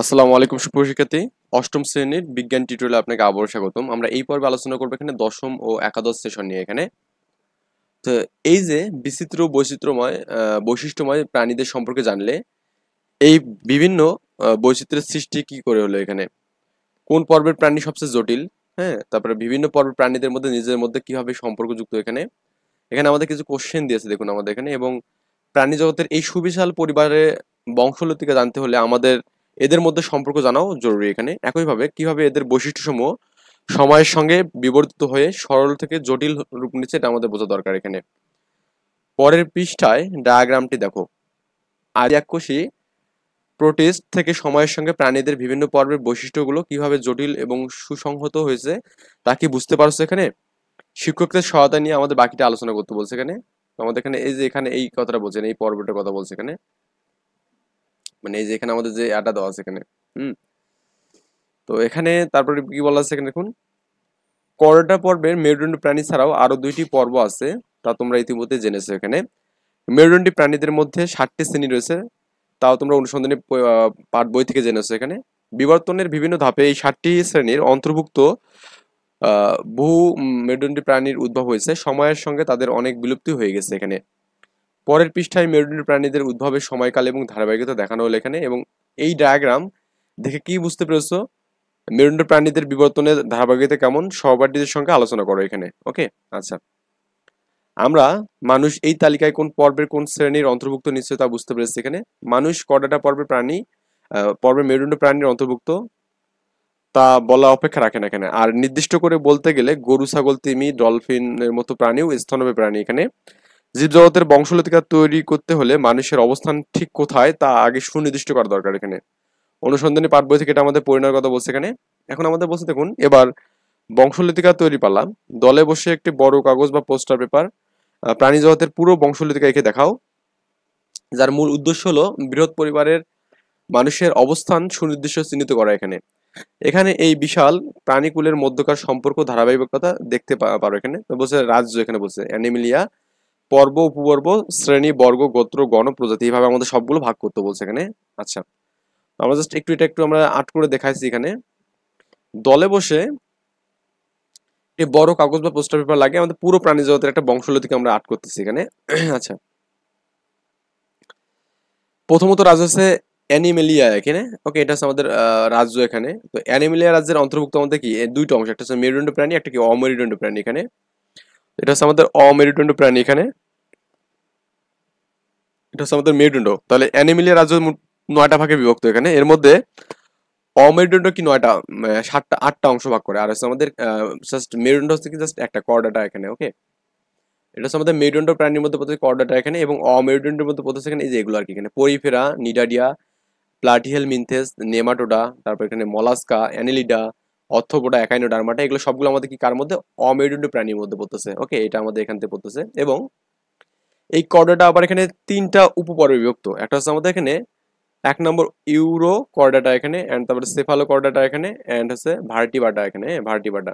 আসসালামু আলাইকুম সুপ্রিয় শিক্ষার্থী। অষ্টম শ্রেণীর বিজ্ঞান টিউটোরিয়ালে আপনাকে আবারও স্বাগতম। আমরা এই পর্বে আলোচনা করবো এখানে দশম ও একাদশ সেশন নিয়ে। এখানে তো এই যে বিচিত্র বৈচিত্র্যময় বৈশিষ্ট্যময় প্রাণীদের সম্পর্কে জানলে এই বিভিন্ন বৈচিত্র্যের সৃষ্টি কি করে হলো, এখানে কোন পর্বের প্রাণী সবচেয়ে জটিল, হ্যাঁ, তারপরে বিভিন্ন পর্বের প্রাণীদের মধ্যে নিজেদের মধ্যে কিভাবে সম্পর্কযুক্ত। এখানে এখানে আমাদের কিছু কোশ্চেন দিয়েছে দেখুন আমাদের এখানে। এবং প্রাণী জগতের এই সুবিশাল পরিবারের বংশলতিকা জানতে হলে আমাদের এদের মধ্যে সম্পর্ক জানাও জরুরি। এখানে একইভাবে কিভাবে এদের বৈশিষ্ট্যসমূহ সময়ের সঙ্গে বিবর্তিত হয়ে সরল থেকে জটিল রূপ নিচ্ছে এটা আমাদের বোঝা দরকার। এখানে পরের পৃষ্ঠায় ডায়াগ্রামটি দেখো। আরিয়াকোষী প্রোটিস্ট থেকে সময়ের সঙ্গে প্রাণীদের বিভিন্ন পর্বের বৈশিষ্ট্যগুলো কিভাবে জটিল এবং সুসংহত হয়েছে তা কি বুঝতে পারছো? এখানে শিক্ষকদের সহায়তা নিয়ে আমাদের বাকিটা আলোচনা করতে বলছে। এখানে আমাদের এখানে এই যে এখানে এই কথাটা বলছেন, এই পর্বটার কথা বলছে এখানে, মানে এই যে এখানে আমাদের যে আটা দেওয়া আছে এখানে। হুম তো এখানে তারপরে কি বলা আছে এখানে দেখুন, করোটা পর্বের মেরুদণ্ডী প্রাণী ছাড়াও আরো দুইটি পর্ব আছে, তা তোমরা ইতিমধ্যে জেনেছো। এখানে মেরুদণ্ডী প্রাণীদের মধ্যে 60টি শ্রেণী রয়েছে, তাও তোমরা অনুসন্ধানী পাঠ বই থেকে জেনেছো। এখানে বিবর্তনের বিভিন্ন ধাপে এই 60টি শ্রেণীর অন্তর্ভুক্ত বহু মেরুদণ্ডী প্রাণীর উদ্ভব হয়েছে, সময়ের সঙ্গে তাদের অনেক বিলুপ্তি হয়ে গেছে। এখানে পরের পৃষ্ঠায় মেরুদণ্ডী প্রাণীদের উদ্ভবের সময়কাল এবং ধারাবাহিকতা দেখানো হলো এখানে। এবং এই ডায়াগ্রাম দেখে কি বুঝতে পেরেছো মেরুদণ্ডী প্রাণীদের বিবর্তনের ধারাবাহিকতা কেমন, সহপাঠীদের সঙ্গে আলোচনা করো এখানে। ওকে, আচ্ছা। আমরা মানুষ এই তালিকায় কোন পর্বের কোন শ্রেণীর অন্তর্ভুক্ত নিশ্চয় তা বুঝতে পেরেছি। এখানে মানুষ কয়টা পর্বের প্রাণী, পর্বের মেরুদণ্ডী প্রাণীর অন্তর্ভুক্ত তা বলা অপেক্ষা রাখে না এখানে। আর নির্দিষ্ট করে বলতে গেলে গরু, ছাগল, তিমি, ডলফিনের মতো প্রাণীও স্তন্যপায়ী প্রাণী। এখানে জীবজগতের বংশলতিকা তৈরি করতে হলে মানুষের অবস্থান ঠিক কোথায় তা আগে সুনির্দিষ্ট করা দরকার। এখানে অনুসন্ধানী পাঠ বই থেকে এটা আমাদের পরিণয়ের কথা বলছে এখানে। এখন আমাদের বলছে দেখুন, এবার বংশলতিকা তৈরি পালা। দলে বসে একটি বড় কাগজ বা পোস্টার পেপার প্রাণী জগতের পুরো বংশলতিকা এঁকে দেখাও, যার মূল উদ্দেশ্য হলো বৃহৎ পরিবারের মানুষের অবস্থান সুনির্দিষ্ট চিহ্নিত করা। এখানে এখানে এই বিশাল প্রাণীকুলের মধ্যকার সম্পর্ক ধারাবাহিকতা দেখতে পারো। এখানে তো বলছে রাজ্য, এখানে বলছে অ্যানিমিলিয়া, পর্ব, উপপর্ব, শ্রেণী, বর্গ, গোত্র, গণ, প্রজাতি, এইভাবে আমাদের সবগুলো ভাগ করতে বলছে এখানে। আচ্ছা, আমরা জাস্ট একটু এটা একটু আমরা আট করে দেখাইছি এখানে। দলে বসে এই বড় কাগজ বা পোস্টার পেপার লাগে আমাদের পুরো প্রাণী জগতের একটা বংশলতিকে আমরা আট করতেছি এখানে। আচ্ছা, প্রথমত রাজ্য হচ্ছে অ্যানিমেলিয়া এখানে। ওকে, এটা হচ্ছে আমাদের রাজ্য এখানে। তো অ্যানিমেলিয়া রাজ্যের অন্তর্ভুক্ত আমাদের কি দুইটা অংশ, একটা হচ্ছে মেরুদণ্ড প্রাণী, একটা কি অমেরুদণ্ড প্রাণী। এখানে এটা হচ্ছে আমাদের অমেরুদণ্ড প্রাণী। এখানে এটা হচ্ছে আমাদের মেরুদণ্ড। তাহলে অ্যানিমেলিয়া রাজ্য মোট 9টা ভাগে বিভক্ত। এখানে এর মধ্যে অমেরুদণ্ড কি 9টা, 7টা 8টা অংশ ভাগ করে। আর হচ্ছে আমাদের জাস্ট মেরুদণ্ড হচ্ছে কি জাস্ট একটা, কর্ডাটা এখানে। ওকে, এটা হচ্ছে আমাদের মেরুদণ্ড প্রাণীর মধ্যে পড়তেছে কর্ডাটা এখানে, এবং অমেরুদণ্ডের মধ্যে পড়তেছে এখানে এই যে এগুলো আর কি। এখানে পরিফেরা, নিডারিয়া, প্লাটিহেলমিনথেস, নেমাটোডা, তারপর এখানে মলাস্কা, অ্যানেলিডা, অর্থোপোডা, একাইনোডার্মাটা, এগুলো সবগুলো আমাদের কি কার মধ্যে, অমেরুদণ্ড প্রাণীর মধ্যে পড়তেছে। ওকে, এটা আমাদের এখান থেকে পড়তেছে। এবং এই কর্ডাটা আবার এখানে 3টা উপপর্বে বিভক্ত। একটা হচ্ছে আমাদের এখানে 1 নম্বর ইউরো কর্ডাটা এখানে, এন্ড তারপরে সেফালো কর্ডাটা এখানে, এন্ড হচ্ছে ভার্টিবাটা এখানে, ভার্টিবাটা।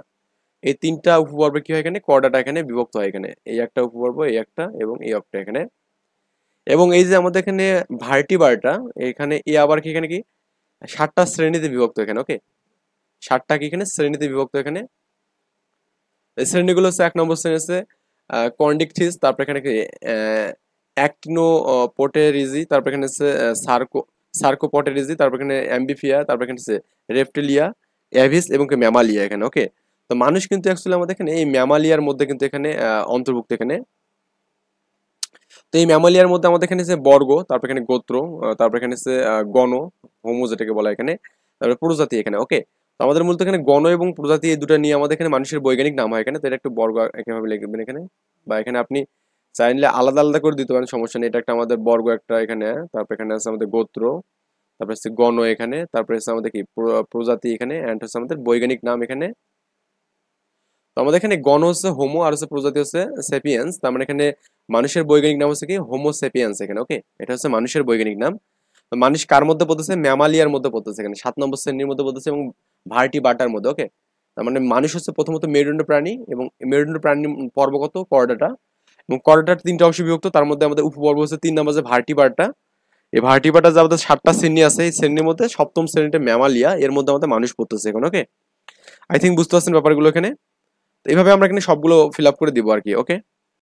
এই 3টা উপপর্বে কি হয় এখানে, কর্ডাটা এখানে বিভক্ত হয়। এখানে এই একটা উপপর্ব, এই একটা, এবং এই একটা এখানে। এবং এই যে আমাদের এখানে ভার্টিবারটা এখানে, এ আবার কি এখানে কি 7টা শ্রেণীতে বিভক্ত এখানে। ওকে, 7টা কি এখানে শ্রেণীতে বিভক্ত এখানে। এই শ্রেণীগুলো হচ্ছে 1 নম্বর শ্রেণী হচ্ছে কন্ডিকথিস, তারপর এখানে কি অ্যাক্টিনোপটেরিজি, তারপর এখানে হচ্ছে সার্কোপটেরিজি, তারপর এখানে অ্যাম্বিফিয়া, তারপর এখানে হচ্ছে রেপ্টিলিয়া, অ্যাভিস, এবং কি ম্যামালিয়া এখানে। ওকে, তো মানুষ কিন্তু অ্যাকচুয়ালি আমাদের এখানে এই ম্যামালিয়ার মধ্যে কিন্তু এখানে অন্তর্ভুক্ত এখানে। তো এই ম্যামালিয়ার মধ্যে আমাদের এখানে যে বর্গ, তারপর এখানে গোত্র, তারপর এখানে হচ্ছে গণ, হোমো যেটাকে বলা এখানে, তারপরে প্রজাতি এখানে। ওকে, তো আমাদের মূলত এখানে গণ এবং প্রজাতি এই দুটো নিয়ে আমাদের এখানে মানুষের বৈজ্ঞানিক নাম হয় এখানে। তো এটা একটু বর্গ এভাবে লিখবেন এখানে, বা এখানে আপনি চাইলে আলাদা আলাদা করে দিতে পারেন, সমস্যা নেই। এটা একটা আমাদের বর্গ একটা এখানে, তারপর এখানে আছে আমাদের গোত্র, তারপর হচ্ছে গণ এখানে, তারপরে হচ্ছে আমাদের কি প্রজাতি এখানে, অ্যান্ড হচ্ছে আমাদের বৈজ্ঞানিক নাম এখানে। তো আমাদের এখানে গণ হচ্ছে হোমো, আর হচ্ছে প্রজাতি হচ্ছে সেপিয়েন্স। তার মানে এখানে মানুষের বৈজ্ঞানিক নাম হচ্ছে কি হোমো সেপিয়েন্স এখানে। ওকে, এটা হচ্ছে মানুষের বৈজ্ঞানিক নাম। তো মানুষ কার মধ্যে পড়তেছে, ম্যামালিয়ার মধ্যে পড়তেছে এখানে, 7 নম্বর শ্রেণীর মধ্যে পড়তেছে, এবং ভার্টি বাটার মধ্যে। ওকে, তার মানে মানুষ হচ্ছে প্রথমত মেরুদণ্ড প্রাণী, এবং মেরুদণ্ড প্রাণী পর্বগত করডাটা, এবং করডাটার 3টা অংশ বিভক্ত। তার মধ্যে আমাদের উপপর্ব হচ্ছে 3 নম্বর যে ভার্টি বার্টা, এই ভার্টিব্রাটা যে আমাদের 7টা শ্রেণী আছে, এই শ্রেণীর মধ্যে সপ্তম শ্রেণীতে ম্যামালিয়া, এর মধ্যে আমাদের মানুষ পড়তেছে এখন। ওকে, আই থিঙ্ক বুঝতে পারছেন ব্যাপারগুলো এখানে। তো এইভাবে আমরা এখানে সবগুলো ফিল আপ করে দিব আর কি। ওকে।